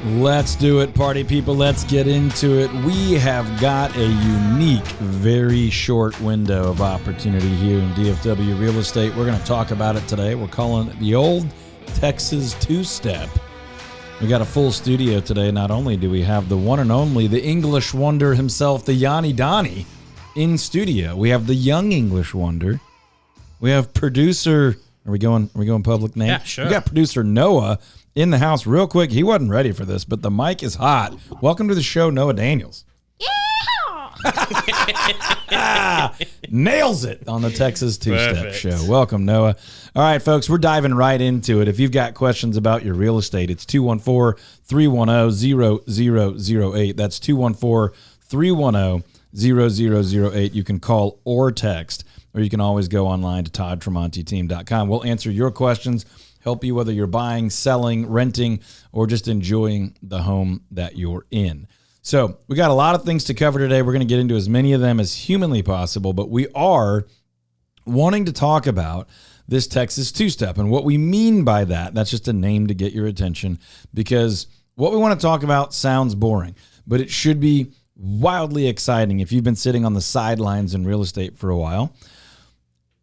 Let's do it, party people. Let's get into it. We have got a unique, very short window of opportunity here in DFW real estate. We're going to talk about it today. We're calling it the old Texas two-step. We got a full studio today. Not only do we have the one and only, the English wonder himself, the Yanni Donnie, in studio. We have the young English wonder. We have producer. Are we going public name? Yeah, sure. We got producer Noah in the house real quick. He wasn't ready for this, but the mic is hot. Welcome to the show, Noah Daniels. Yeah! Nails it on the Texas Two-Step Show. Welcome, Noah. All right, folks, we're diving right into it. If you've got questions about your real estate, it's 214-310-0008. That's 214-310-0008. You can call or text, or you can always go online to toddtremonteteam.com. We'll answer your questions, help you whether you're buying, selling, renting, or just enjoying the home that you're in. So we got a lot of things to cover today. We're going to get into as many of them as humanly possible, but we are wanting to talk about this Texas two-step and what we mean by that. That's just a name to get your attention, because what we want to talk about sounds boring, but it should be wildly exciting if you've been sitting on the sidelines in real estate for a while.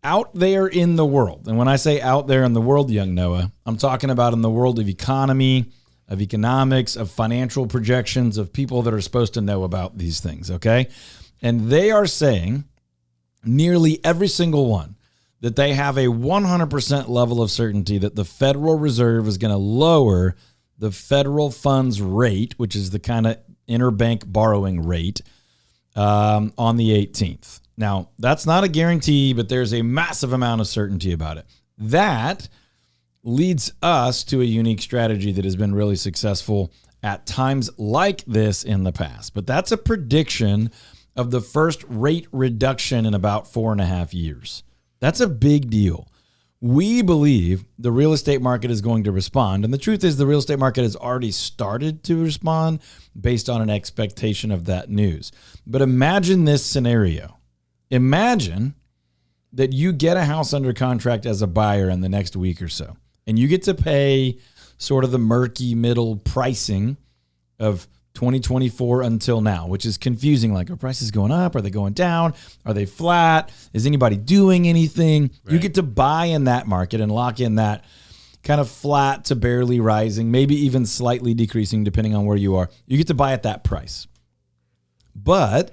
Out there in the world, and when I say out there in the world, young Noah, I'm talking about in the world of economy, of economics, of financial projections, of people that are supposed to know about these things, okay? And they are saying, nearly every single one, that they have a 100% level of certainty that the Federal Reserve is going to lower the federal funds rate, which is the kind of interbank borrowing rate, on the 18th. Now, that's not a guarantee, but there's a massive amount of certainty about it. That leads us to a unique strategy that has been really successful at times like this in the past. But that's a prediction of the first rate reduction in about 4.5 years. That's a big deal. We believe the real estate market is going to respond. And the truth is the real estate market has already started to respond based on an expectation of that news. But imagine this scenario. Imagine that you get a house under contract as a buyer in the next week or so, and you get to pay sort of the murky middle pricing of 2024 until now, which is confusing. Like, are prices going up? Are they going down? Are they flat? Is anybody doing anything? Right. You get to buy in that market and lock in that kind of flat to barely rising, maybe even slightly decreasing depending on where you are. You get to buy at that price. But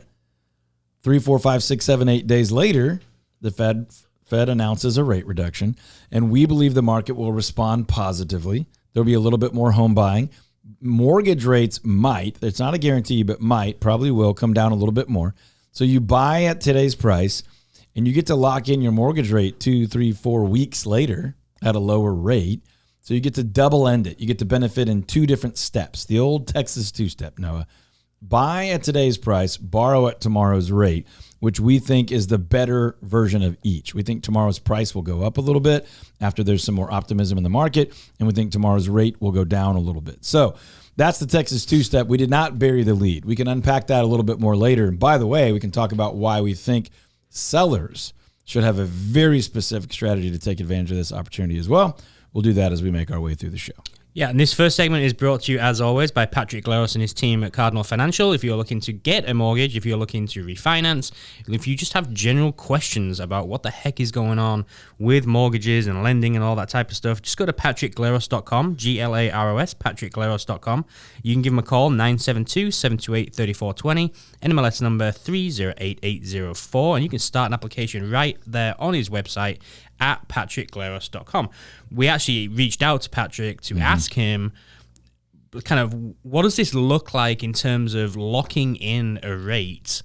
3, 4, 5, 6, 7, 8 days later, the Fed announces a rate reduction, and we believe the market will respond positively. There'll be a little bit more home buying. Mortgage rates might, it's not a guarantee, but probably will come down a little bit more. So you buy at today's price, and you get to lock in your mortgage rate 2, 3, 4 weeks later at a lower rate. So you get to double end it. You get to benefit in 2 different steps. The old Texas two-step, Noah. Buy at today's price, borrow at tomorrow's rate, which we think is the better version of each. We think tomorrow's price will go up a little bit after there's some more optimism in the market, and we think tomorrow's rate will go down a little bit. So that's the Texas two-step. We did not bury the lead. We can unpack that a little bit more later. And by the way, we can talk about why we think sellers should have a very specific strategy to take advantage of this opportunity as well. We'll do that as we make our way through the show. Yeah, and this first segment is brought to you, as always, by Patrick Gleros and his team at Cardinal Financial. If you're looking to get a mortgage, if you're looking to refinance, if you just have general questions about what the heck is going on with mortgages and lending and all that type of stuff, just go to patrickgleros.com, Glaros, patrickgleros.com. You can give him a call, 972-728-3420, NMLS number 308804, and you can start an application right there on his website at patrickgleros.com. We actually reached out to Patrick to ask him kind of what does this look like in terms of locking in a rate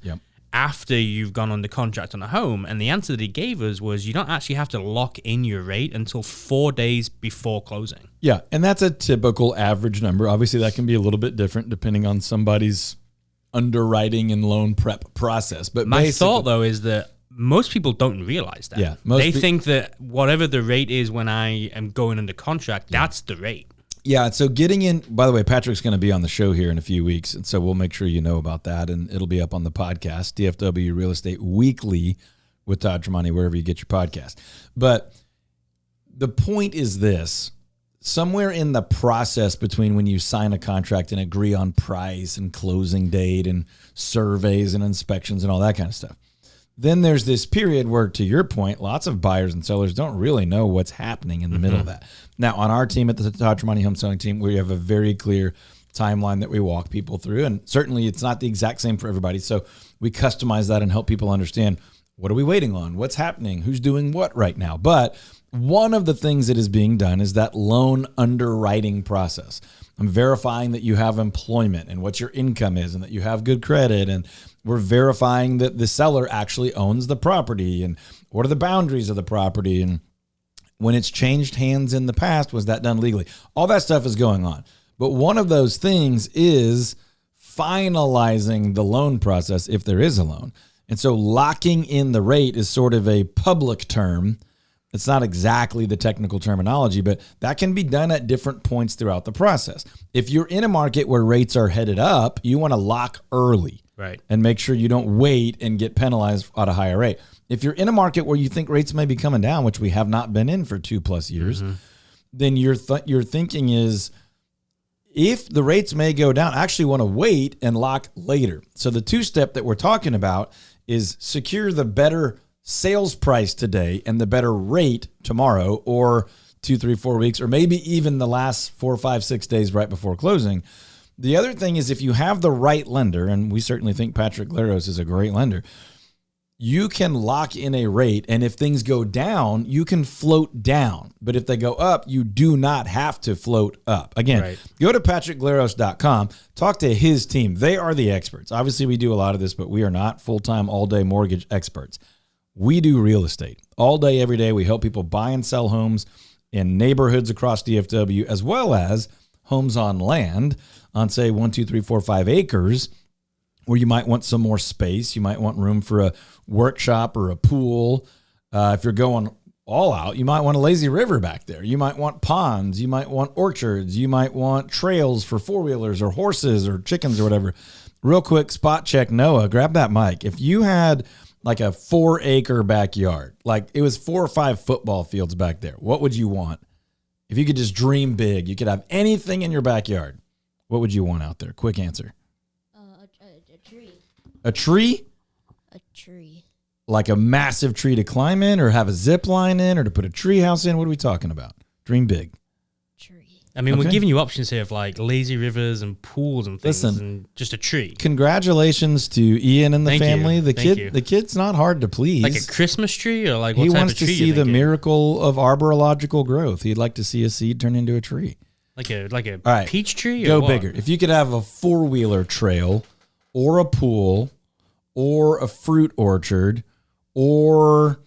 after you've gone under contract on a home. And the answer that he gave us was you don't actually have to lock in your rate until 4 days before closing. Yeah, and that's a typical average number. Obviously, that can be a little bit different depending on somebody's underwriting and loan prep process. But my thought, though, is that most people don't realize that. Yeah, they think that whatever the rate is when I am going under contract, that's the rate. Yeah, so getting in, by the way, Patrick's going to be on the show here in a few weeks, and so we'll make sure you know about that, and it'll be up on the podcast, DFW Real Estate Weekly with Todd Tremonte, wherever you get your podcast. But the point is this. somewhere in the process between when you sign a contract and agree on price and closing date and surveys and inspections and all that kind of stuff, then there's this period where, to your point, lots of buyers and sellers don't really know what's happening in the middle of that. Now, on our team at the Todd Tremonti Home Selling Team, we have a very clear timeline that we walk people through. And certainly it's not the exact same for everybody. So we customize that and help people understand, what are we waiting on? What's happening? Who's doing what right now? But one of the things that is being done is that loan underwriting process. I'm verifying that you have employment and what your income is and that you have good credit. And we're verifying that the seller actually owns the property and what are the boundaries of the property. And when it's changed hands in the past, was that done legally? All that stuff is going on. But one of those things is finalizing the loan process if there is a loan. And so locking in the rate is sort of a public term. It's not exactly the technical terminology, but that can be done at different points throughout the process. If you're in a market where rates are headed up, you want to lock early, right, and make sure you don't wait and get penalized at a higher rate. If you're in a market where you think rates may be coming down, which we have not been in for 2+ years, then your thinking is, if the rates may go down, I actually want to wait and lock later. So the two-step that we're talking about is secure the better sales price today and the better rate tomorrow, or 2, 3, 4 weeks, or maybe even the last 4, 5, 6 days right before closing. The other thing is, if you have the right lender, and we certainly think Patrick Glaros is a great lender, you can lock in a rate, and if things go down, you can float down. But if they go up, you do not have to float up. Again, Go to patrickglaros.com, talk to his team. They are the experts. Obviously, we do a lot of this, but we are not full-time, all-day mortgage experts. We do real estate all day, every day. We help people buy and sell homes in neighborhoods across DFW, as well as homes on land on, say, 1, 2, 3, 4, 5 acres, where you might want some more space. You might want room for a workshop or a pool. If you're going all out, you might want a lazy river back there. You might want ponds. You might want orchards. You might want trails for four-wheelers or horses or chickens or whatever. Real quick, spot check, Noah, grab that mic. If you had like a 4-acre backyard, like it was 4 or 5 football fields back there, what would you want? If you could just dream big, you could have anything in your backyard, what would you want out there? Quick answer. A tree. A tree? A tree. Like a massive tree to climb in, or have a zip line in, or to put a tree house in? What are we talking about? Dream big. Tree. I mean, we're giving you options here of like lazy rivers and pools and things. Listen, and just a tree. Congratulations to Ian and the family. The kid's not hard to please. Like a Christmas tree, or like what he type wants of tree to see the miracle of arborological growth. He'd like to see a seed turn into a tree. Like a right, peach tree? Or go what? bigger. If you could have a 4-wheeler trail, or a pool, or a fruit orchard, or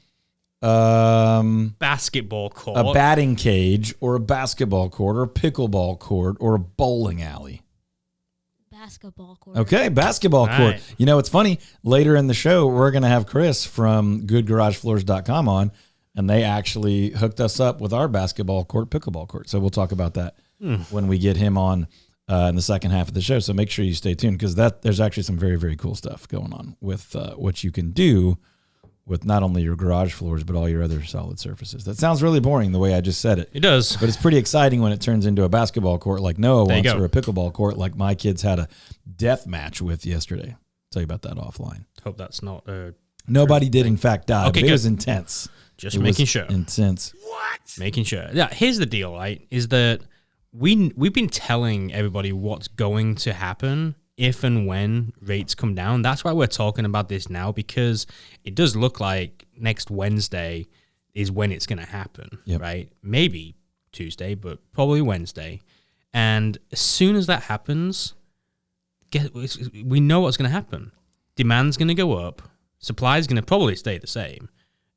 basketball court, a batting cage, or a basketball court, or a pickleball court, or a bowling alley. Basketball court. Okay, basketball court. Right. You know, it's funny. Later in the show, we're going to have Chris from goodgaragefloors.com on, and they actually hooked us up with our basketball court, pickleball court. So we'll talk about that when we get him on in the second half of the show. So make sure you stay tuned, because there's actually some very, very cool stuff going on with what you can do with not only your garage floors, but all your other solid surfaces. That sounds really boring the way I just said it. It does. But it's pretty exciting when it turns into a basketball court like Noah wants, or a pickleball court like my kids had a death match with yesterday. I'll tell you about that offline. Hope that's not... Nobody did, in fact, die, but good. it was intense. Just making sure. Intense. What? Making sure. Yeah, here's the deal, right, is that we've been telling everybody what's going to happen if and when rates come down. That's why we're talking about this now, because it does look like next Wednesday is when it's going to happen, right? Maybe Tuesday, but probably Wednesday. And as soon as that happens, we know what's going to happen. Demand's going to go up. Supply is going to probably stay the same.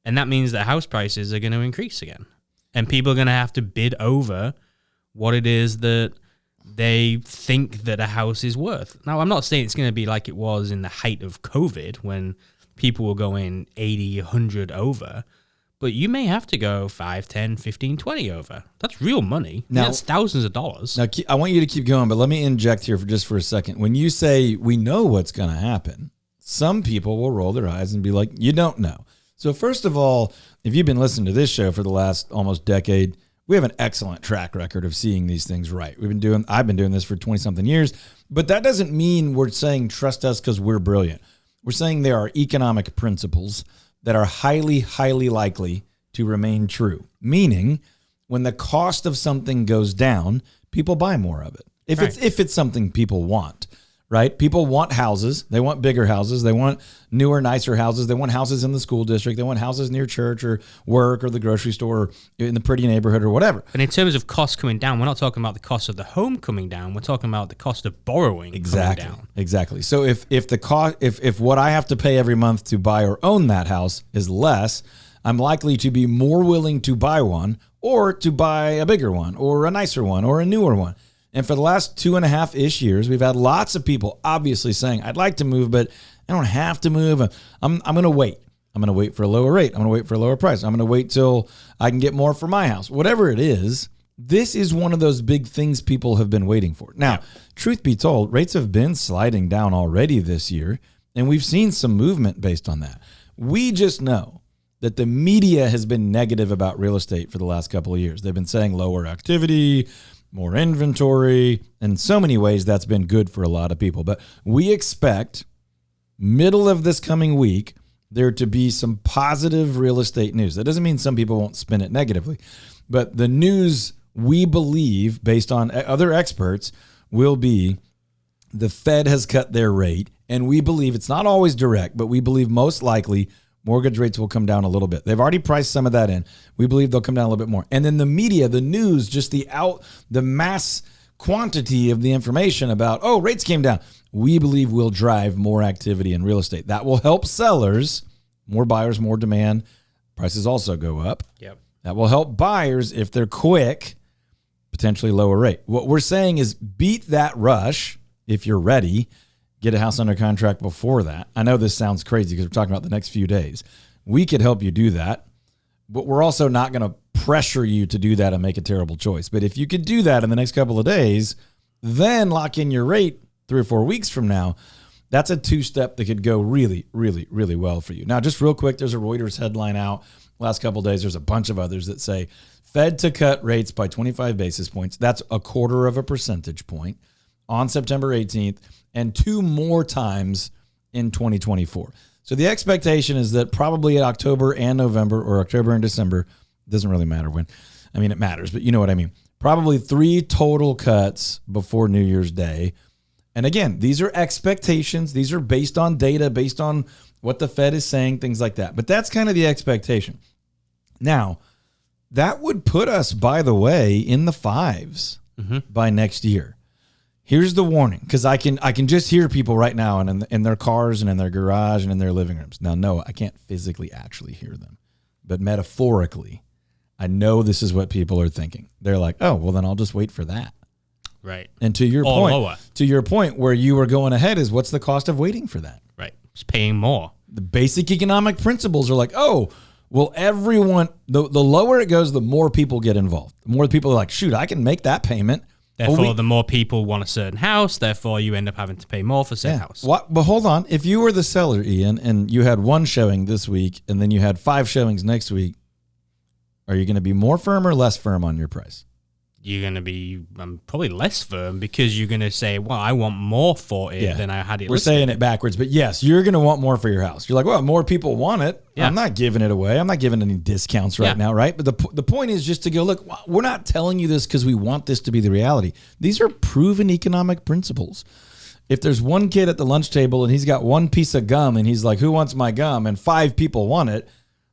And that means that house prices are going to increase again. And people are going to have to bid over what it is that they think that a house is worth. Now, I'm not saying it's going to be like it was in the height of COVID when people were going 80, 100 over, but you may have to go 5, 10, 15, 20 over. That's real money. Now, that's thousands of dollars. Now, I want you to keep going, but let me inject here for a second. When you say we know what's going to happen, some people will roll their eyes and be like, you don't know. So first of all, if you've been listening to this show for the last almost decade, we have an excellent track record of seeing these things right. I've been doing this for 20 something years, but that doesn't mean we're saying trust us because we're brilliant. We're saying there are economic principles that are highly, highly likely to remain true. Meaning, when the cost of something goes down, people buy more of it. If it's something people want, right? People want houses. They want bigger houses. They want newer, nicer houses. They want houses in the school district. They want houses near church or work or the grocery store or in the pretty neighborhood or whatever. And in terms of costs coming down, we're not talking about the cost of the home coming down. We're talking about the cost of borrowing coming down. Exactly. So if the cost, if what I have to pay every month to buy or own that house is less, I'm likely to be more willing to buy one or to buy a bigger one or a nicer one or a newer one. And for the last 2.5-ish years, we've had lots of people obviously saying, I'd like to move, but I don't have to move. I'm going to wait. I'm going to wait for a lower rate. I'm going to wait for a lower price. I'm going to wait till I can get more for my house. Whatever it is, this is one of those big things people have been waiting for. Now, truth be told, rates have been sliding down already this year, and we've seen some movement based on that. We just know that the media has been negative about real estate for the last couple of years. They've been saying lower activity, more inventory. In so many ways, that's been good for a lot of people. But we expect middle of this coming week there to be some positive real estate news. That doesn't mean some people won't spin it negatively. But the news we believe, based on other experts, will be the Fed has cut their rate. And we believe it's not always direct, but we believe most likely mortgage rates will come down a little bit. They've already priced some of that in. We believe they'll come down a little bit more. And then the media, the news, just the mass quantity of the information about, rates came down, we believe will drive more activity in real estate. That will help sellers, more buyers, more demand. Prices also go up. Yep. That will help buyers if they're quick, potentially lower rate. What we're saying is beat that rush if you're ready. Get a house under contract before that. I know this sounds crazy because we're talking about the next few days. We could help you do that, but we're also not going to pressure you to do that and make a terrible choice. But if you could do that in the next couple of days, then lock in your rate 3 or 4 weeks from now, that's a 2-step that could go really, really, really well for you. Now, just real quick, there's a Reuters headline out last couple of days. There's a bunch of others that say Fed to cut rates by 25 basis points. That's 1/4 percentage point on September 18th. And 2 more times in 2024. So the expectation is that probably in October and November, or October and December, doesn't really matter when. I mean, it matters, but you know what I mean. Probably 3 total cuts before New Year's Day. And again, these are expectations. These are based on data, based on what the Fed is saying, things like that. But that's kind of the expectation. Now, that would put us, by the way, in the 5s by next year. Here's the warning, because I can just hear people right now and in their cars and in their garage and in their living rooms. Now, no, I can't physically actually hear them, but metaphorically, I know this is what people are thinking. They're like, oh, well, then I'll just wait for that. Right. And to your point where you were going ahead is, what's the cost of waiting for that? Right. It's paying more. The basic economic principles are like, well, everyone, the lower it goes, the more people get involved. The more people are like, shoot, I can make that payment. Therefore, the more people want a certain house, therefore you end up having to pay more for said house. But hold on. If you were the seller, Ian, and you had 1 showing this week and then you had 5 showings next week, are you going to be more firm or less firm on your price? You're going to be probably less firm because you're going to say, well, I want more for it than I had it listed. We're saying it backwards, but yes, you're going to want more for your house. You're like, well, more people want it. Yeah. I'm not giving it away. I'm not giving any discounts right now, right? But the point is just to go, look, we're not telling you this because we want this to be the reality. These are proven economic principles. If there's one kid at the lunch table and he's got 1 piece of gum and he's like, who wants my gum? And 5 people want it,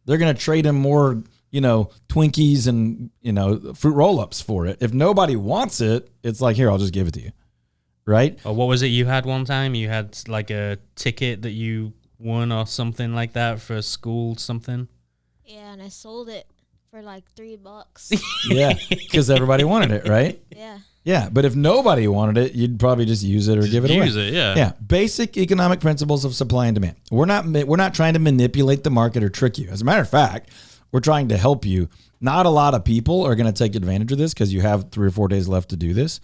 they're going to trade him more Twinkies and, fruit roll-ups for it. If nobody wants it, it's like, here, I'll just give it to you. Right? Or what was it you had one time? You had like a ticket that you won or something like that for school something? Yeah, and I sold it for like $3. Yeah, because everybody wanted it, right? Yeah. Yeah, but if nobody wanted it, you'd probably just use it or give it away. Use it, yeah. Yeah, basic economic principles of supply and demand. We're not trying to manipulate the market or trick you. As a matter of fact, we're trying to help you. Not a lot of people are going to take advantage of this because you have 3 or 4 days left to do this,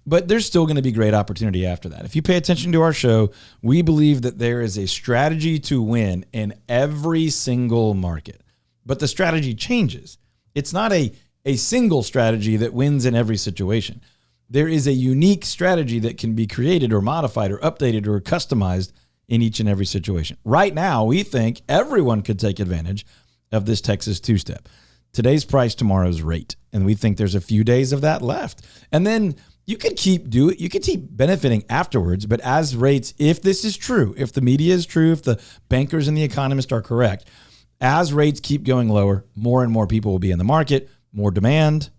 but there's still going to be great opportunity after that. If you pay attention to our show, we believe that there is a strategy to win in every single market, but the strategy changes. It's not a a single strategy that wins in every situation. There is a unique strategy that can be created or modified or updated or customized in each and every situation. Right now, we think everyone could take advantage of this Texas two-step. Today's price, tomorrow's rate. And we think there's a few days of that left. And then you could keep benefiting afterwards, but as rates, if this is true, if the media is true, if the bankers and the economists are correct, as rates keep going lower, more and more people will be in the market, more demand,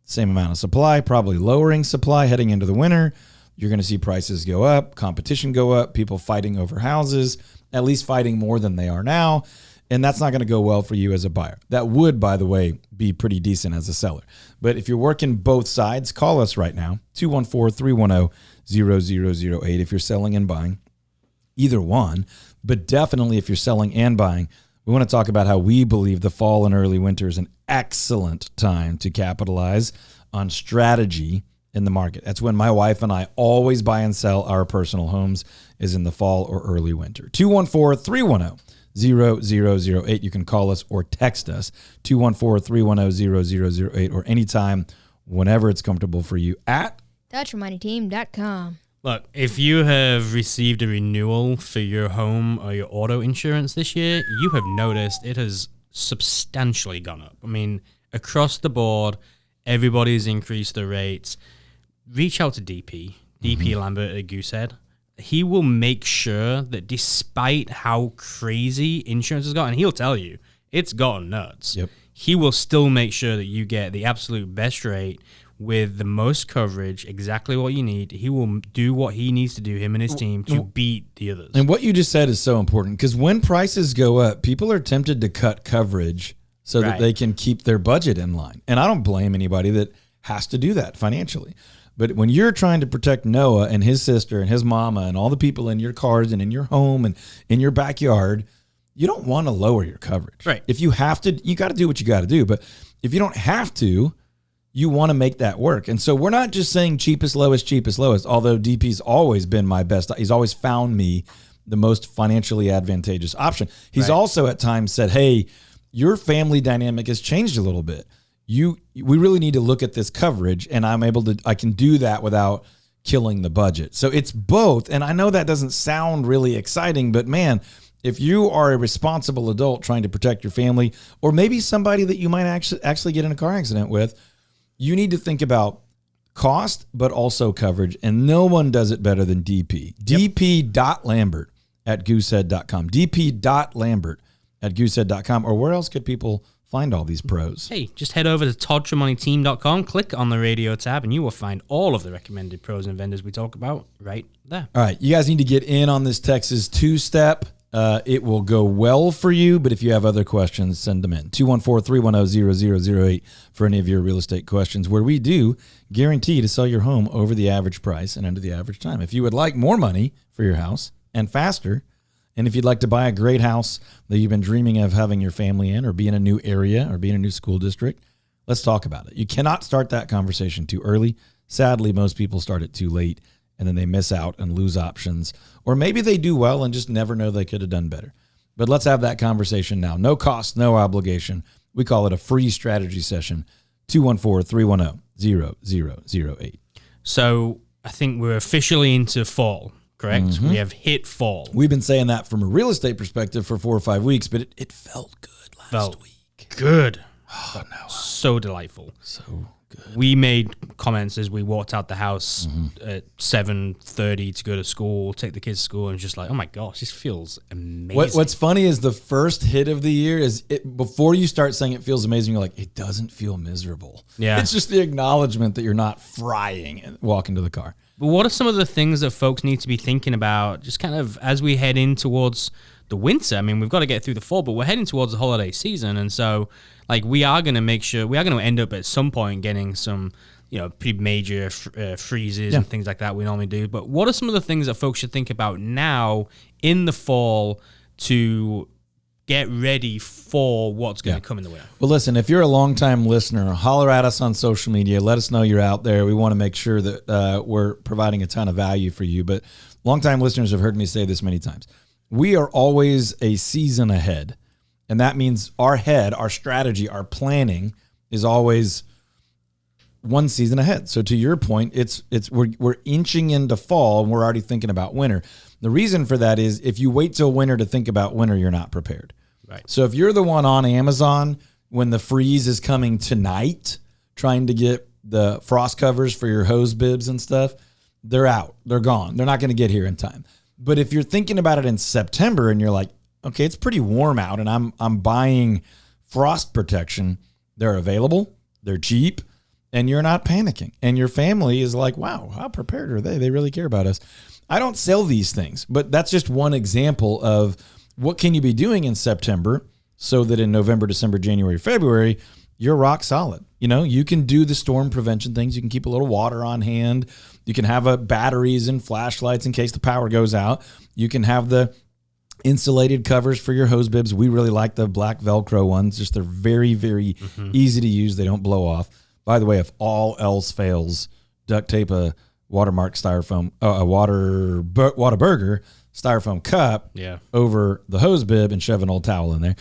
same amount of supply, probably lowering supply heading into the winter. You're going to see prices go up, competition go up, people fighting over houses, at least fighting more than they are now. And that's not going to go well for you as a buyer. That would, by the way, be pretty decent as a seller. But if you're working both sides, call us right now, 214-310-0008 if you're selling and buying, either one. But definitely if you're selling and buying, we want to talk about how we believe the fall and early winter is an excellent time to capitalize on strategy in the market. That's when my wife and I always buy and sell our personal homes, is in the fall or early winter. 214-310-0008. You can call us or text us, 214-310-0008, or anytime, whenever it's comfortable for you, at ToddTremontiTeam.com. Look, if you have received a renewal for your home or your auto insurance this year, you have noticed it has substantially gone up. I mean, across the board, everybody's increased the rates. Reach out to DP Lambert at Goosehead. He will make sure that despite how crazy insurance has gotten, he'll tell you, it's gotten nuts. Yep. He will still make sure that you get the absolute best rate with the most coverage, exactly what you need. He will do what he needs to do, him and his team, to beat the others. And what you just said is so important, because when prices go up, people are tempted to cut coverage so that they can keep their budget in line. And I don't blame anybody that has to do that financially. But when you're trying to protect Noah and his sister and his mama and all the people in your cars and in your home and in your backyard, you don't want to lower your coverage. Right. If you have to, you got to do what you got to do. But if you don't have to, you want to make that work. And so we're not just saying cheapest, lowest, although DP's always been my best. He's always found me the most financially advantageous option. He's also at times said, hey, your family dynamic has changed a little bit. We really need to look at this coverage, and I can do that without killing the budget. So it's both. And I know that doesn't sound really exciting, but man, if you are a responsible adult trying to protect your family, or maybe somebody that you might actually get in a car accident with, you need to think about cost, but also coverage. And no one does it better than DP. Yep. dp.lambert@goosehead.com. dp.lambert@goosehead.com. Or where else could people find all these pros? Hey, just head over to toddtremontiTeam.com, click on the radio tab, and you will find all of the recommended pros and vendors we talk about right there. All right, you guys need to get in on this Texas two-step. It will go well for you, but if you have other questions, send them in. 214-310-0008 for any of your real estate questions, where we do guarantee to sell your home over the average price and under the average time. If you would like more money for your house and faster, and if you'd like to buy a great house that you've been dreaming of having your family in, or be in a new area, or be in a new school district, let's talk about it. You cannot start that conversation too early. Sadly, most people start it too late, and then they miss out and lose options. Or maybe they do well and just never know they could have done better. But let's have that conversation now. No cost, no obligation. We call it a free strategy session. 214-310-0008. So I think we're officially into fall, correct? Mm-hmm. We have hit fall. We've been saying that from a real estate perspective for 4 or 5 weeks, but it felt good last week. Good. Oh, no. So delightful. So good. We made comments as we walked out the house at 7:30 to go to school, take the kids to school, and just like, oh my gosh, this feels amazing. What's funny is the first hit of the year is before you start saying it feels amazing, you're like, it doesn't feel miserable. Yeah. It's just the acknowledgement that you're not frying and walking to the car. But what are some of the things that folks need to be thinking about just kind of as we head in towards the winter? I mean, we've got to get through the fall, but we're heading towards the holiday season. And so, like, we are going to end up at some point getting some, pretty major freezes and things like that we normally do. But what are some of the things that folks should think about now in the fall to get ready for what's going to come in the winter? Well, listen, if you're a longtime listener, holler at us on social media. Let us know you're out there. We want to make sure that we're providing a ton of value for you. But longtime listeners have heard me say this many times. We are always a season ahead. And that means our strategy, our planning is always one season ahead. So to your point, we're inching into fall and we're already thinking about winter. The reason for that is if you wait till winter to think about winter, you're not prepared. Right. So if you're the one on Amazon when the freeze is coming tonight, trying to get the frost covers for your hose bibs and stuff, they're out. They're gone. They're not going to get here in time. But if you're thinking about it in September and you're like, okay, it's pretty warm out and I'm buying frost protection, they're available, they're cheap, and you're not panicking. And your family is like, wow, how prepared are they? They really care about us. I don't sell these things, but that's just one example of what can you be doing in September so that in November, December, January, February, you're rock solid. You know, you can do the storm prevention things. You can keep a little water on hand. You can have batteries and flashlights in case the power goes out. You can have the insulated covers for your hose bibs. We really like the black Velcro ones. Just they're very, very easy to use. They don't blow off. By the way, if all else fails, duct tape a watermark styrofoam, Whataburger styrofoam cup over the hose bib and shove an old towel in there.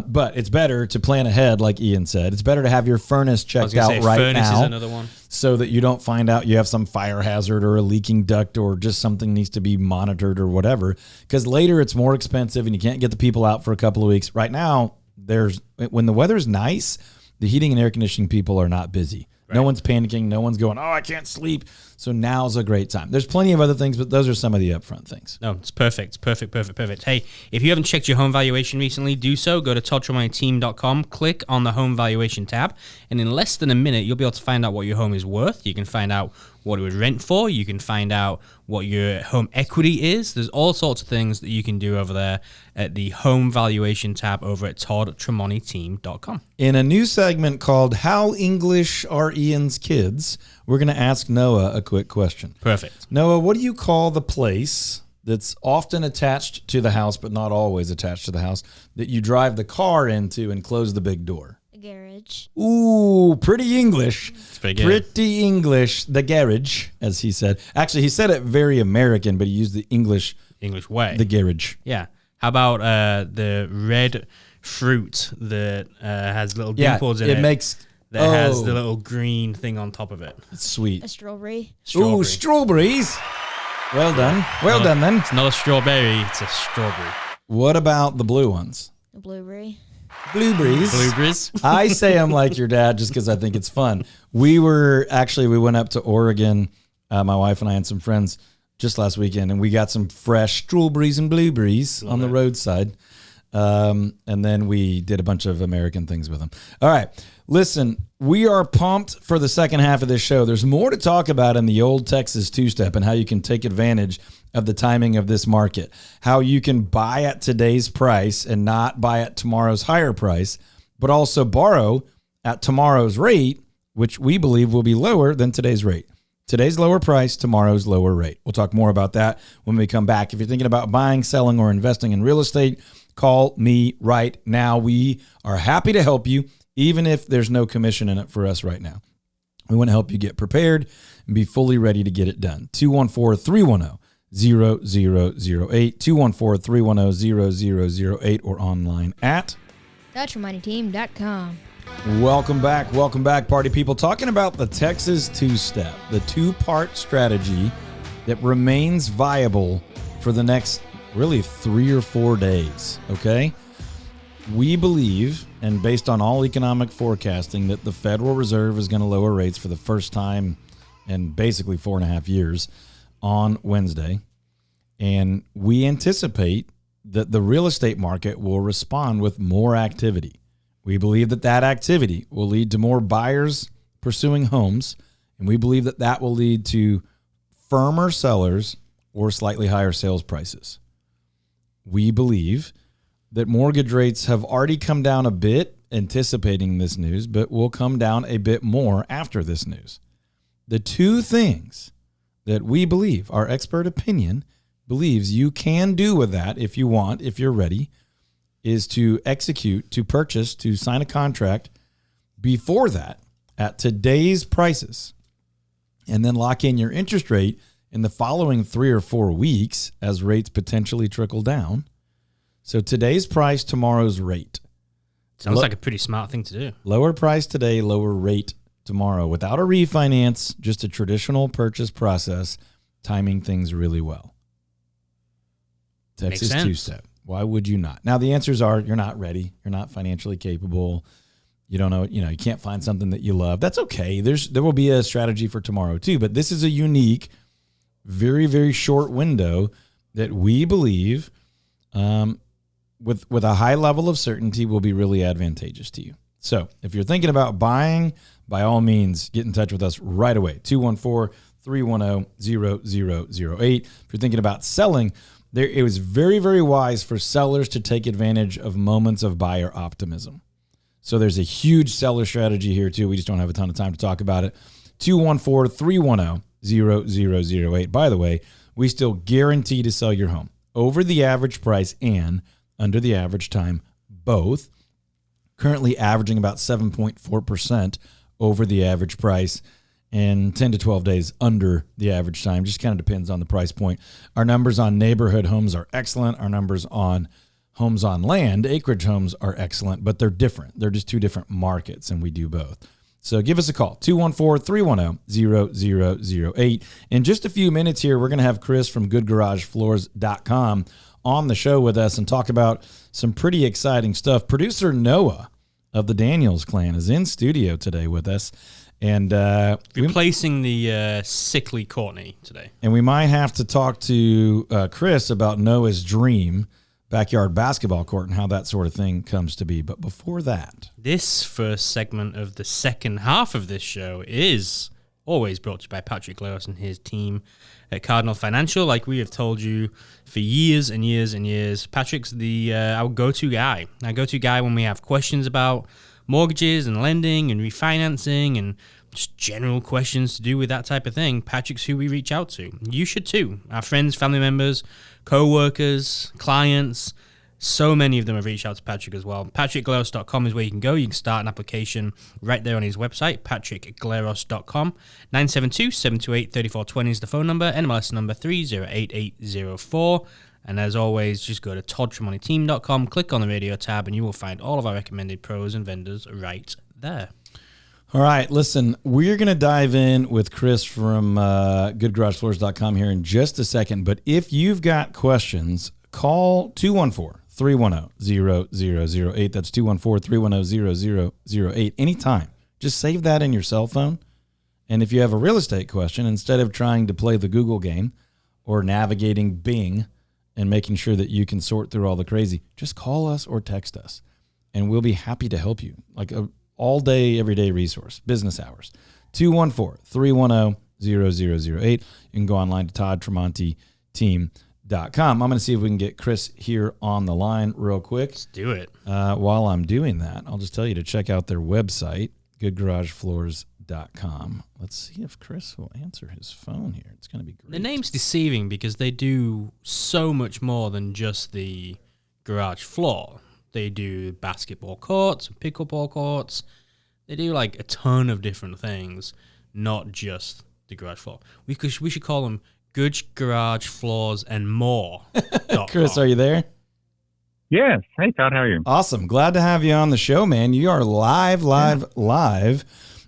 But it's better to plan ahead, like Ian said. It's better to have your furnace checked out right furnace now is another one. so that you don't find out you have some fire hazard or a leaking duct or just something needs to be monitored or whatever. Because later it's more expensive and you can't get the people out for a couple of weeks. Right now, when the weather's nice, the heating and air conditioning people are not busy. Right. No one's panicking. No one's going, I can't sleep. So now's a great time. There's plenty of other things, but those are some of the upfront things. No, it's perfect. Perfect. Hey, if you haven't checked your home valuation recently, do so. Go to toddtremonyteam.com, click on the home valuation tab, and in less than a minute, you'll be able to find out what your home is worth. You can find out what it would rent for. You can find out what your home equity is. There's all sorts of things that you can do over there at the home valuation tab over at toddtremonyteam.com. In a new segment called How English Are Ian's Kids, we're going to ask Noah a quick question. Perfect. Noah, what do you call the place that's often attached to the house but not always attached to the house that you drive the car into and close the big door? Garage. Ooh, pretty English. Pretty English. The garage, as he said. Actually, he said it very American, but he used the English way. The garage. Yeah. How about the red fruit that has little dimples in it? That has the little green thing on top of it. It's sweet. A strawberry. Ooh, strawberries. Well done. Well done, then. It's not a strawberry. It's a strawberry. What about the blue ones? A blueberry. Blueberries. I say I'm like your dad just because I think it's fun. We went up to Oregon, my wife and I and some friends just last weekend, and we got some fresh strawberries and blueberries on the roadside. And then we did a bunch of American things with them. All right. Listen, we are pumped for the second half of this show. There's more to talk about in the old Texas two-step and how you can take advantage of the timing of this market, how you can buy at today's price and not buy at tomorrow's higher price, but also borrow at tomorrow's rate, which we believe will be lower than today's rate. Today's lower price, tomorrow's lower rate. We'll talk more about that when we come back. If you're thinking about buying, selling, or investing in real estate, call me right now. We are happy to help you, even if there's no commission in it for us right now. We want to help you get prepared and be fully ready to get it done. 214-310-0008, 214-310-0008, or online at ToddTremonyTeam.com. Welcome back, party people. Talking about the Texas two-step, the two-part strategy that remains viable for the next really 3 or 4 days, okay? We believe, and based on all economic forecasting, that the Federal Reserve is going to lower rates for the first time in basically 4.5 years on Wednesday. And we anticipate that the real estate market will respond with more activity. We believe that that activity will lead to more buyers pursuing homes, and we believe that that will lead to firmer sellers or slightly higher sales prices. We believe that mortgage rates have already come down a bit, anticipating this news, but will come down a bit more after this news. The two things that we believe, our expert opinion believes you can do with that if you want, if you're ready, is to execute, to purchase, to sign a contract before that at today's prices, and then lock in your interest rate in the following 3 or 4 weeks as rates potentially trickle down. So today's price, tomorrow's rate. Sounds like a pretty smart thing to do. Lower price today, lower rate tomorrow. Without a refinance, just a traditional purchase process, timing things really well. Texas two-step. Why would you not? Now, the answers are you're not ready. You're not financially capable. You don't know, you can't find something that you love. That's okay. There will be a strategy for tomorrow too, but this is a unique, very, very short window that we believe with a high level of certainty will be really advantageous to you. So if you're thinking about buying, by all means, get in touch with us right away. 214-310-0008. If you're thinking about selling, it was very, very wise for sellers to take advantage of moments of buyer optimism. So there's a huge seller strategy here too. We just don't have a ton of time to talk about it. 214-310-0008. By the way, we still guarantee to sell your home over the average price and under the average time, both. Currently averaging about 7.4% over the average price and 10 to 12 days under the average time. Just kind of depends on the price point. Our numbers on neighborhood homes are excellent. Our numbers on homes on land, acreage homes, are excellent, but they're different. They're just two different markets, and we do both. So give us a call, 214-310-0008. In just a few minutes here, we're going to have Chris from GoodGarageFloors.com on the show with us and talk about some pretty exciting stuff. Producer Noah of the Daniels clan is in studio today with us. And replacing the sickly Courtney today. And we might have to talk to Chris about Noah's dream backyard basketball court and how that sort of thing comes to be. But before that, this first segment of the second half of this show is always brought to you by Patrick Glaros and his team at Cardinal Financial. Like we have told you for years and years and years, Patrick's our go-to guy. Our go-to guy when we have questions about mortgages and lending and refinancing and just general questions to do with that type of thing. Patrick's who we reach out to. You should too. Our friends, family members, co-workers, clients, so many of them have reached out to Patrick as well. PatrickGlaros.com is where you can go. You can start an application right there on his website, PatrickGlaros.com. 972-728-3420 is the phone number. NMLS number 308804. And as always, just go to ToddTremontiTeam.com, click on the radio tab, and you will find all of our recommended pros and vendors right there. All right, listen, we're going to dive in with Chris from GoodGarageFloors.com here in just a second. But if you've got questions, call 214-310-0008. That's 214-310-0008 anytime. Just save that in your cell phone. And if you have a real estate question, instead of trying to play the Google game or navigating Bing and making sure that you can sort through all the crazy, just call us or text us, and we'll be happy to help you. Like a all-day, everyday resource, business hours. 214-310-0008. You can go online to ToddTremontiTeam.com. I'm going to see if we can get Chris here on the line real quick. Let's do it. While I'm doing that, I'll just tell you to check out their website, GoodGarageFloors.com. Let's see if Chris will answer his phone here. It's going to be great. The name's deceiving because they do so much more than just the garage floor. They do basketball courts, pickleball courts. They do like a ton of different things, not just the garage floor. We should call them Good Garage Floors and More. Chris, are you there? Yes. Hey, Todd, how are you? Awesome. Glad to have you on the show, man. You are live.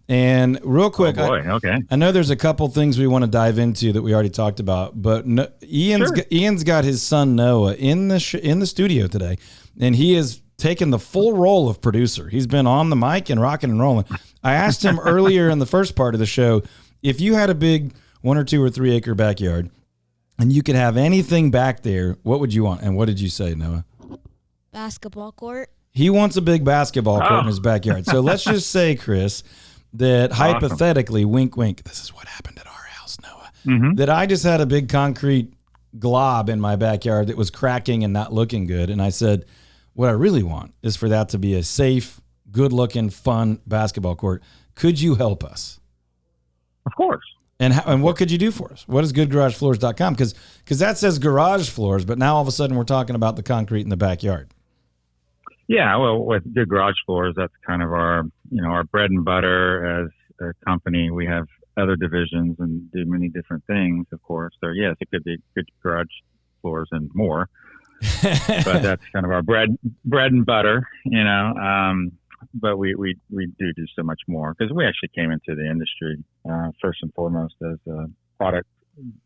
And real quick, okay. I know there's a couple things we want to dive into that we already talked about, but Ian's got his son Noah in the studio today, and he has taken the full role of producer. He's been on the mic and rocking and rolling. I asked him earlier in the first part of the show, if you had a big 1 or 2 or 3 acre backyard and you could have anything back there, what would you want? And what did you say, Noah? Basketball court. He wants a big basketball court in his backyard. So let's just say, Chris, that hypothetically, wink, wink, this is what happened at our house, Noah, that I just had a big concrete glob in my backyard that was cracking and not looking good. And I said, what I really want is for that to be a safe, good-looking, fun basketball court. Could you help us? Of course. And what could you do for us? What is GoodGarageFloors.com? Because that says garage floors, but now all of a sudden we're talking about the concrete in the backyard. Yeah, well, with Good Garage Floors, that's kind of our bread and butter as a company. We have other divisions and do many different things, of course. So yes, it could be Good Garage Floors and More. but that's kind of our bread and butter, but we do so much more because we actually came into the industry first and foremost as product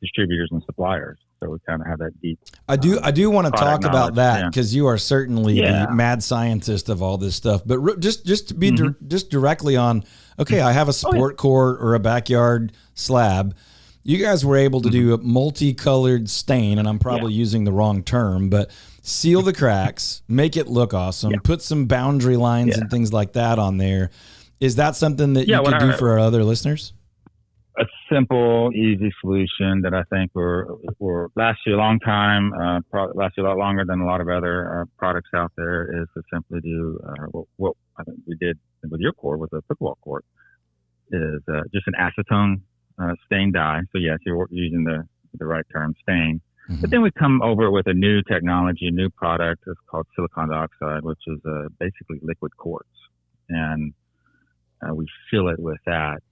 distributors and suppliers. So we kind of have that deep. I do want to talk about that because you are certainly Yeah. the mad scientist of all this stuff. But just to be just directly on, okay, I have a sport court or a backyard slab. You guys were able to do a multicolored stain, and I'm probably using the wrong term, but seal the cracks, make it look awesome, put some boundary lines and things like that on there. Is that something that you could do for our other listeners? A simple, easy solution that I think will last you a long time, last you a lot longer than a lot of other products out there, is to simply do what I think we did with your court, with the pickleball court, is just an acetone stain dye. So yes, you're using the right term, stain. But then we come over with a new technology, a new product. It's called silicon dioxide, which is basically liquid quartz, and we fill it with that.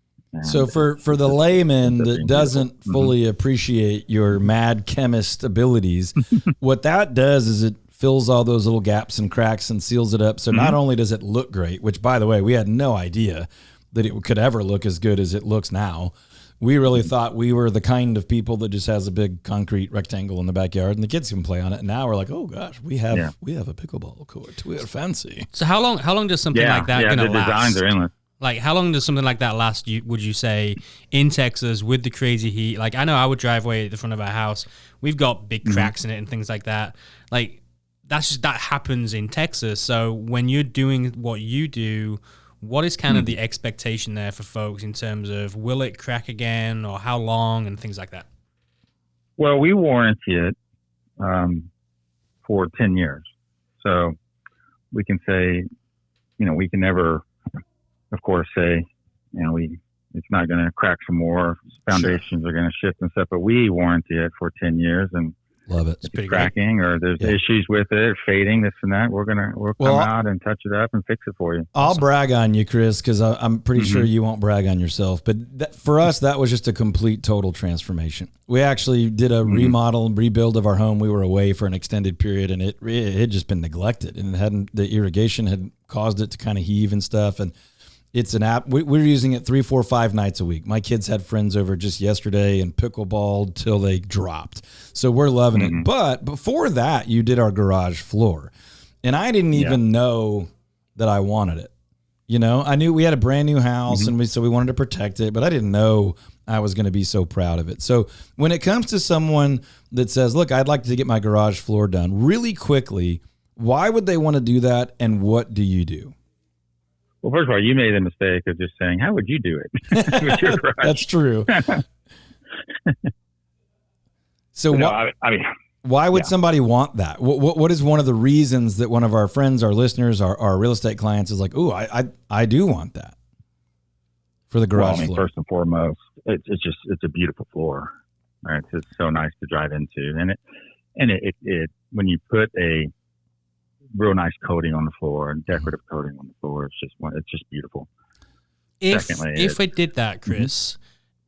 So for the layman that doesn't fully appreciate your mad chemist abilities, what that does is it fills all those little gaps and cracks and seals it up. So not only does it look great, which by the way, we had no idea that it could ever look as good as it looks now. We really thought we were the kind of people that just has a big concrete rectangle in the backyard and the kids can play on it. And now we're like, oh gosh, we have a pickleball court. We're fancy. So how long does something like that gonna the last? designs are endless. Like, how long does something like that last, would you say, in Texas with the crazy heat? Like, I know our driveway at the front of our house, we've got big cracks in it and things like that. Like, that happens in Texas. So when you're doing what you do, what is kind of the expectation there for folks in terms of will it crack again or how long and things like that? Well, we warranty it for 10 years. So we can say, we can never, of course, say, it's not going to crack some more. Foundations are going to shift and stuff, but we warranty it for 10 years. And love it. If it's cracking or there's issues with it, fading, this and that, we'll come out and touch it up and fix it for you. I'll brag on you, Chris, because I'm pretty sure you won't brag on yourself. But for us, that was just a complete, total transformation. We actually did a remodel and rebuild of our home. We were away for an extended period, and it had just been neglected, and the irrigation had caused it to kind of heave and stuff. And it's an app. We're using it 3, 4, 5 nights a week. My kids had friends over just yesterday and pickleball till they dropped. So we're loving it. But before that, you did our garage floor. And I didn't even know that I wanted it. I knew we had a brand new house and so we wanted to protect it, but I didn't know I was going to be so proud of it. So when it comes to someone that says, look, I'd like to get my garage floor done really quickly, why would they want to do that? And what do you do? Well, first of all, you made the mistake of just saying, how would you do it? With your garage? That's true. So why would somebody want that? What is one of the reasons that one of our friends, our listeners, our real estate clients is like, oh, I do want that for the garage floor? First and foremost, it's a beautiful floor. Right? It's so nice to drive into. And it when you put a real nice coating on the floor and decorative coating on the floor, it's just beautiful. If it did that, Chris,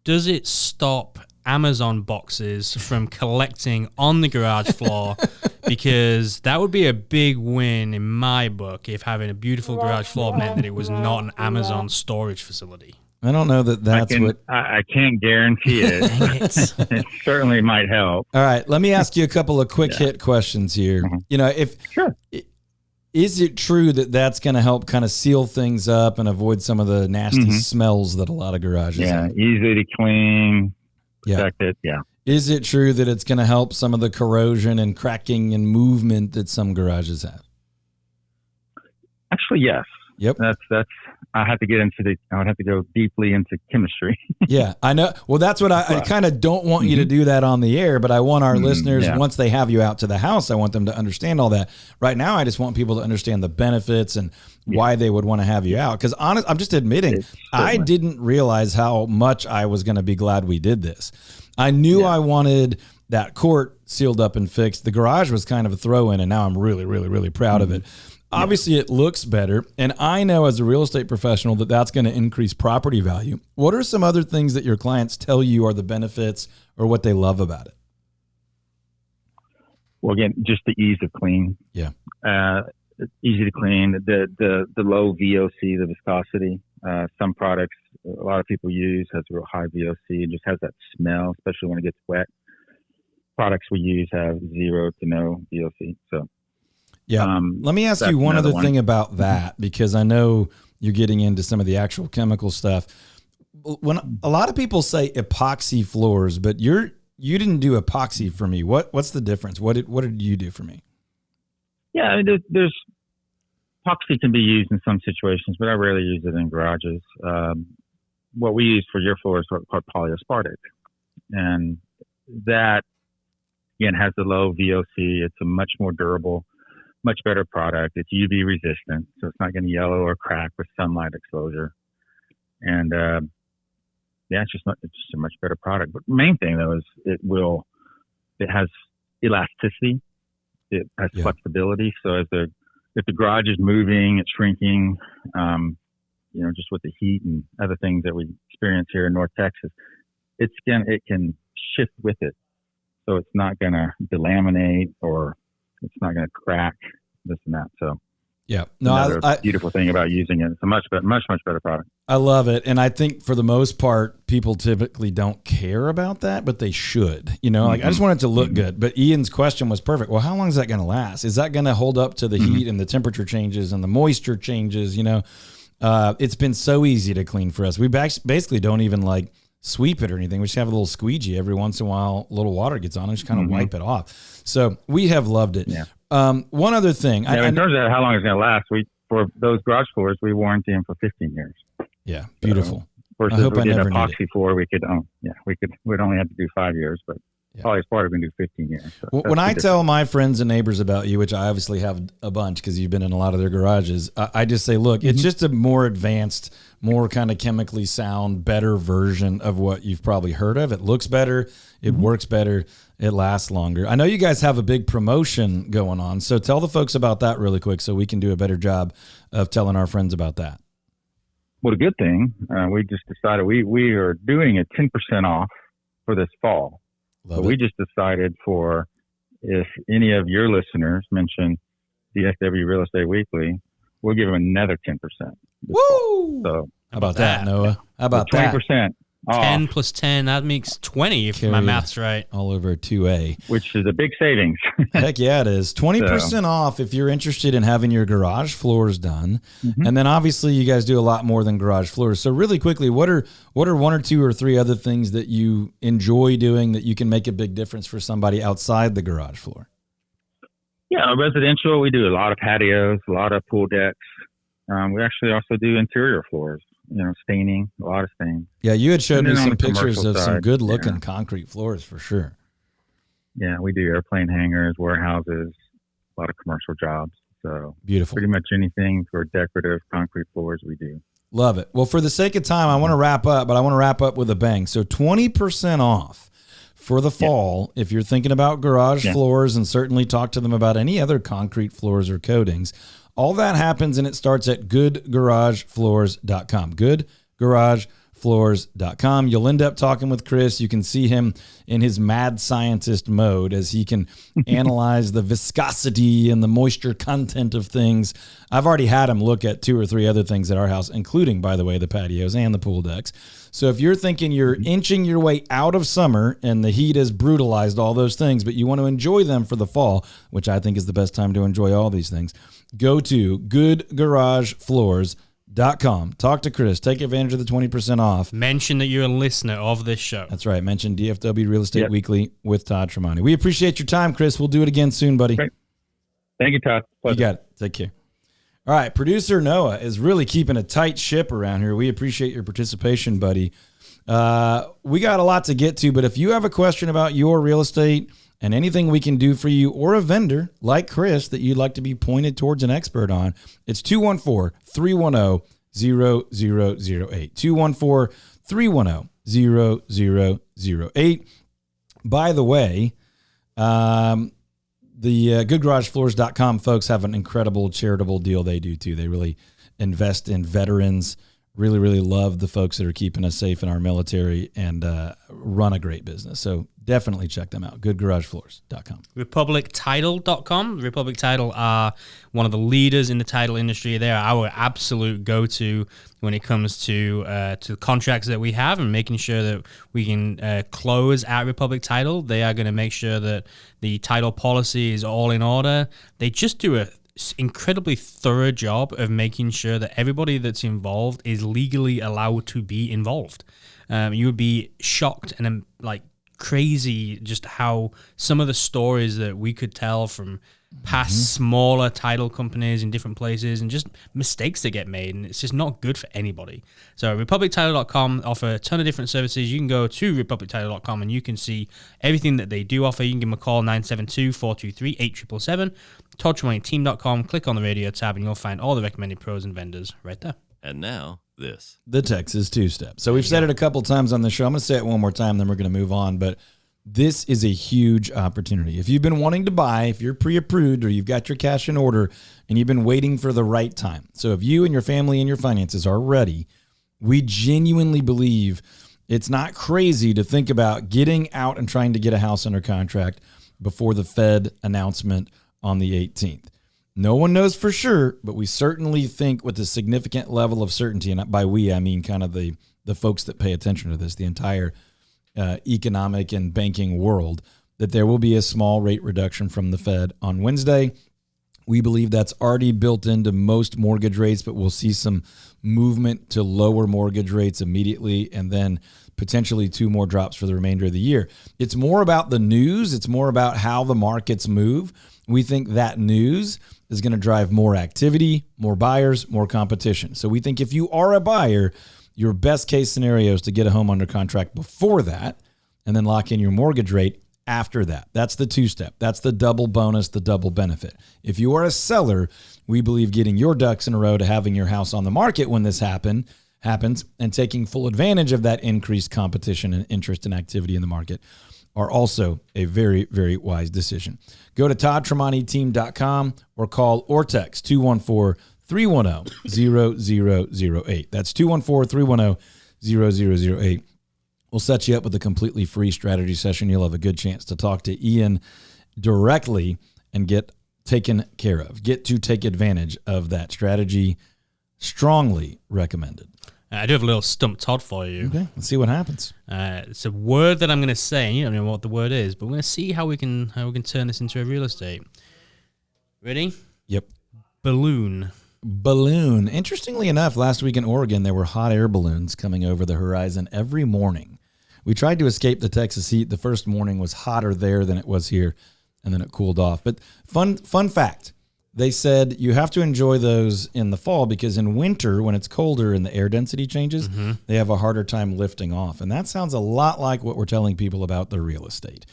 does it stop Amazon boxes from collecting on the garage floor? Because that would be a big win in my book if having a beautiful garage floor meant that it was not an Amazon storage facility. I don't know that's what... I can't guarantee it. It certainly might help. All right, let me ask you a couple of quick hit questions here. Is it true that that's going to help kind of seal things up and avoid some of the nasty smells that a lot of garages have? Easy to clean, protect it, Is it true that it's going to help some of the corrosion and cracking and movement that some garages have? Actually, yes. Yep. That's. I would have to go deeply into chemistry. Yeah, I know. Well, that's what I kind of don't want you to do that on the air, but I want our listeners, once they have you out to the house, I want them to understand all that. Right now, I just want people to understand the benefits and why they would want to have you out. Because I'm just admitting, I didn't realize how much I was going to be glad we did this. I knew I wanted that court sealed up and fixed. The garage was kind of a throw-in, and now I'm really, really, really proud of it. Obviously, it looks better, and I know as a real estate professional that that's going to increase property value. What are some other things that your clients tell you are the benefits or what they love about it? Well, again, just the ease of clean. Yeah. It's easy to clean. The low VOC, the viscosity. Some products a lot of people use has real high VOC. It just has that smell, especially when it gets wet. Products we use have 0 to no VOC. So, yeah. Let me ask you one other thing about that, because I know you're getting into some of the actual chemical stuff. When a lot of people say epoxy floors, but you didn't do epoxy for me. What's the difference? What did you do for me? Yeah, I mean, there's epoxy can be used in some situations, but I rarely use it in garages. What we use for your floor is called polyaspartic, and that again has the low VOC. It's a much more durable, much better product. It's UV resistant, so it's not going to yellow or crack with sunlight exposure. And yeah, it's just a much better product. But the main thing though is it has elasticity. It has flexibility. So if the garage is moving, it's shrinking, just with the heat and other things that we experience here in North Texas, it can shift with it. So it's not going to delaminate or it's not going to crack, this and that. So yeah, no, beautiful thing about using it. It's a much better product. I love it. And I think for the most part, people typically don't care about that, but they should, I just want it to look good. But Ian's question was perfect. Well, how long is that going to last? Is that going to hold up to the heat and the temperature changes and the moisture changes? It's been so easy to clean for us. We basically don't even sweep it or anything. We just have a little squeegee every once in a while. A little water gets on it, just kind of wipe it off. So we have loved it. Yeah. One other thing. In terms of how long it's going to last, for those garage floors, we warranty them for 15 years. Yeah, beautiful. I hope I never need epoxy floor, we'd only have to do 5 years, but polyaspartic we can do 15 years. So when I tell my friends and neighbors about you, which I obviously have a bunch because you've been in a lot of their garages, I just say, look, it's just a more advanced, more kind of chemically sound, better version of what you've probably heard of. It looks better. It works better. It lasts longer. I know you guys have a big promotion going on, so tell the folks about that really quick so we can do a better job of telling our friends about that. Well, the good thing, we just decided we are doing a 10% off for this fall. So we just decided if any of your listeners mention DFW Real Estate Weekly, we'll give them another 10%. Woo! So how about that, Noah? How about 20% off. 10 plus 10, that makes 20 if my math's right. All over 2A. Which is a big savings. Heck yeah, it is. 20% off if you're interested in having your garage floors done. And then obviously you guys do a lot more than garage floors. So really quickly, what are 1 or 2 or 3 other things that you enjoy doing that you can make a big difference for somebody outside the garage floor? Yeah, residential, we do a lot of patios, a lot of pool decks. We actually also do interior floors. Staining, a lot of staining. Yeah, you had showed me some pictures of some good-looking concrete floors for sure. Yeah, we do airplane hangars, warehouses, a lot of commercial jobs. So beautiful. Pretty much anything for decorative concrete floors we do. Love it. Well, for the sake of time, I want to wrap up, but I want to wrap up with a bang. So 20% off for the fall if you're thinking about garage floors, and certainly talk to them about any other concrete floors or coatings. All that happens, and it starts at goodgaragefloors.com. Goodgaragefloors.com. You'll end up talking with Chris. You can see him in his mad scientist mode as he can analyze the viscosity and the moisture content of things. I've already had him look at 2 or 3 other things at our house, including, by the way, the patios and the pool decks. So if you're thinking you're inching your way out of summer and the heat has brutalized all those things, but you want to enjoy them for the fall, which I think is the best time to enjoy all these things, go to goodgaragefloors.com. Talk to Chris. Take advantage of the 20% off. Mention that you're a listener of this show. That's right. Mention DFW Real Estate Weekly with Todd Tremonti. We appreciate your time, Chris. We'll do it again soon, buddy. Great. Thank you, Todd. Pleasure. You got it. Take care. All right. Producer Noah is really keeping a tight ship around here. We appreciate your participation, buddy. We got a lot to get to, but if you have a question about your real estate and anything we can do for you, or a vendor like Chris that you'd like to be pointed towards an expert on, it's 214-310-0008. 214-310-0008. By the way, the goodgaragefloors.com folks have an incredible charitable deal they do too. They really invest in veterans, Really, really love the folks that are keeping us safe in our military and run a great business. So definitely check them out. GoodGarageFloors.com. RepublicTitle.com. Republic Title are one of the leaders in the title industry. They're our absolute go-to when it comes to the contracts that we have and making sure that we can close at Republic Title. They are going to make sure that the title policy is all in order. They just do a incredibly thorough job of making sure that everybody that's involved is legally allowed to be involved. You would be shocked and like crazy just how some of the stories that we could tell from past smaller title companies in different places and just mistakes that get made, and it's just not good for anybody. So RepublicTitle.com offer a ton of different services. You can go to RepublicTitle.com and you can see everything that they do offer. You can give them a call, 972-423-8777. ToddTremontiTeam.com. Click on the radio tab and you'll find all the recommended pros and vendors right there. And now this. The Texas two-step. So we've said it a couple times on the show. I'm going to say it one more time, then we're going to move on. But this is a huge opportunity. If you've been wanting to buy, if you're pre-approved or you've got your cash in order and you've been waiting for the right time. So if you and your family and your finances are ready, we genuinely believe it's not crazy to think about getting out and trying to get a house under contract before the Fed announcement on the 18th. No one knows for sure, but we certainly think with a significant level of certainty, and by we, I mean kind of the folks that pay attention to this, the entire economic and banking world, that there will be a small rate reduction from the Fed on Wednesday. We believe that's already built into most mortgage rates, but we'll see some movement to lower mortgage rates immediately and then potentially 2 more drops for the remainder of the year. It's more about the news. It's more about how the markets move. We think that news is going to drive more activity, more buyers, more competition. So we think if you are a buyer, your best case scenario is to get a home under contract before that and then lock in your mortgage rate after that. That's the two-step. That's the double bonus, the double benefit. If you are a seller, we believe getting your ducks in a row to having your house on the market when this happens and taking full advantage of that increased competition and interest and activity in the market are also a very, very wise decision. Go to ToddTremontiTeam.com or call or text 214-310-0008. That's 214-310-0008. We'll set you up with a completely free strategy session. You'll have a good chance to talk to Ian directly and get taken care of. Get to take advantage of that strategy. Strongly recommended. I do have a little stump Todd for you. Okay, let's see what happens. It's a word that I'm going to say, and you don't know what the word is, but we're going to see how we can turn this into a real estate. Ready? Yep. Balloon. Balloon. Interestingly enough, last week in Oregon, there were hot air balloons coming over the horizon every morning. We tried to escape the Texas heat. The first morning was hotter there than it was here, and then it cooled off. But fun fact. They said you have to enjoy those in the fall because in winter, when it's colder and the air density changes, they have a harder time lifting off. And that sounds a lot like what we're telling people about the real estate.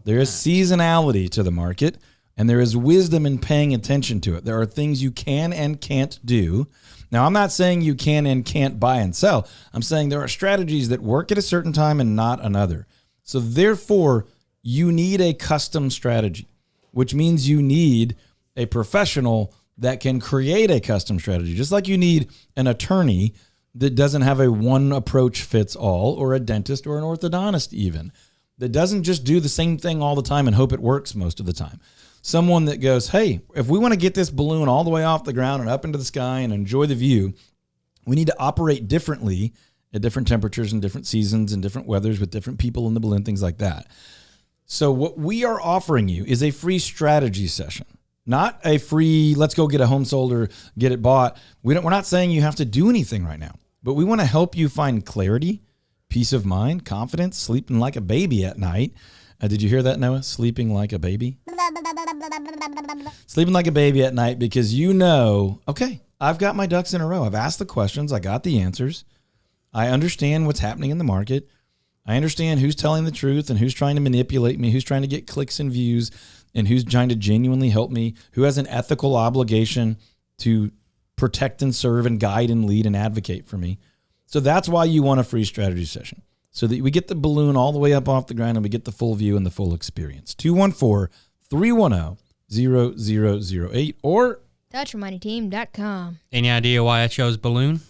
There is seasonality to the market, and there is wisdom in paying attention to it. There are things you can and can't do. Now, I'm not saying you can and can't buy and sell. I'm saying there are strategies that work at a certain time and not another. So therefore, you need a custom strategy, which means you need a professional that can create a custom strategy, just like you need an attorney that doesn't have a one approach fits all, or a dentist or an orthodontist even, that doesn't just do the same thing all the time and hope it works most of the time. Someone that goes, hey, if we want to get this balloon all the way off the ground and up into the sky and enjoy the view, we need to operate differently at different temperatures and different seasons and different weathers with different people in the balloon, things like that. So what we are offering you is a free strategy session. Not a free, let's go get a home sold or get it bought. We're not saying you have to do anything right now, but we want to help you find clarity, peace of mind, confidence, sleeping like a baby at night. Did you hear that, Noah? Sleeping like a baby? Sleeping like a baby at night because you know, okay, I've got my ducks in a row. I've asked the questions. I got the answers. I understand what's happening in the market. I understand who's telling the truth and who's trying to manipulate me, who's trying to get clicks and views, and who's trying to genuinely help me, who has an ethical obligation to protect and serve and guide and lead and advocate for me. So that's why you want a free strategy session, so that we get the balloon all the way up off the ground and we get the full view and the full experience. 214-310-0008 or ToddTremontiTeam.com. Any idea why I chose balloon?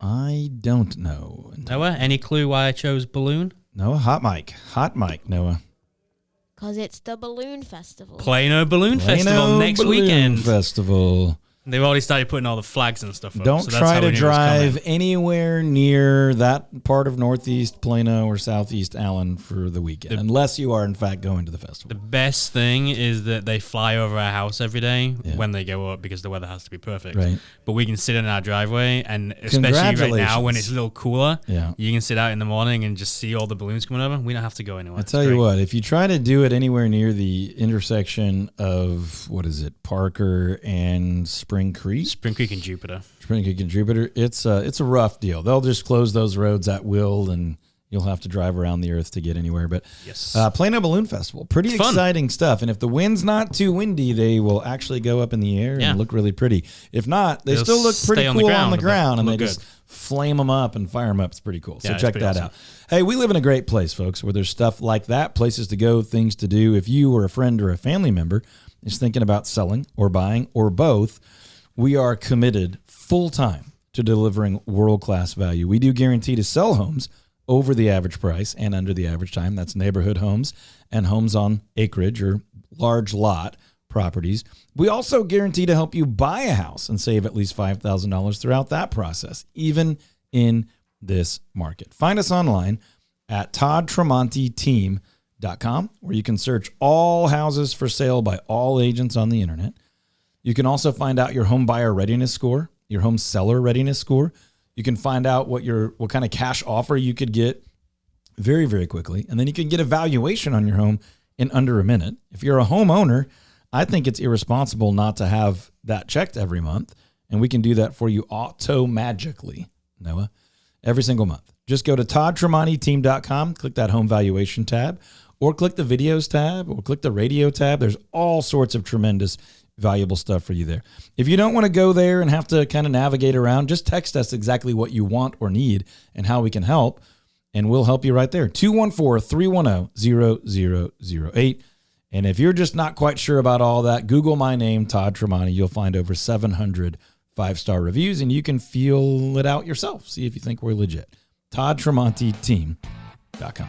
I don't know. Noah, any clue why I chose balloon? Noah, hot mic, Noah. Because it's the balloon festival. Plano Balloon Festival next Balloon weekend. Festival. They've already started putting all the flags and stuff up. Don't so that's try how we to knew it was coming. drive anywhere near that part of Northeast Plano or Southeast Allen for the weekend, unless you are, in fact, going to the festival. The best thing is that they fly over our house every day when they go up because the weather has to be perfect. Right. But we can sit in our driveway, and especially right now when it's a little cooler, you can sit out in the morning and just see all the balloons coming over. We don't have to go anywhere. I tell you what, if you try to do it anywhere near the intersection of, Parker and Spring Creek? Spring Creek and Jupiter. It's a rough deal. They'll just close those roads at will, and you'll have to drive around the earth to get anywhere. But yes, Plano Balloon Festival, pretty exciting stuff. And if the wind's not too windy, they will actually go up in the air and look really pretty. If not, they still look pretty cool on the ground, and they just flame them up and fire them up. It's pretty cool. So check that out. Hey, we live in a great place, folks, where there's stuff like that, places to go, things to do. If you or a friend or a family member is thinking about selling or buying or both, we are committed full-time to delivering world-class value. We do guarantee to sell homes over the average price and under the average time. That's neighborhood homes and homes on acreage or large lot properties. We also guarantee to help you buy a house and save at least $5,000 throughout that process, even in this market. Find us online at toddtremonteteam.com, where you can search all houses for sale by all agents on the internet. You can also find out your home buyer readiness score, your home seller readiness score. You can find out what kind of cash offer you could get very, very quickly. And then you can get a valuation on your home in under a minute. If you're a homeowner, I think it's irresponsible not to have that checked every month. And we can do that for you auto-magically, Noah, every single month. Just go to toddtremonteteam.com, click that home valuation tab, or click the videos tab, or click the radio tab. There's all sorts of tremendous valuable stuff for you there. If you don't want to go there and have to kind of navigate around, just text us exactly what you want or need and how we can help, and we'll help you right there. 214-310-0008. And if you're just not quite sure about all that, Google my name, Todd Tremonti. You'll find over 700 5-star reviews, and you can feel it out yourself. See if you think we're legit. toddtremonteteam.com.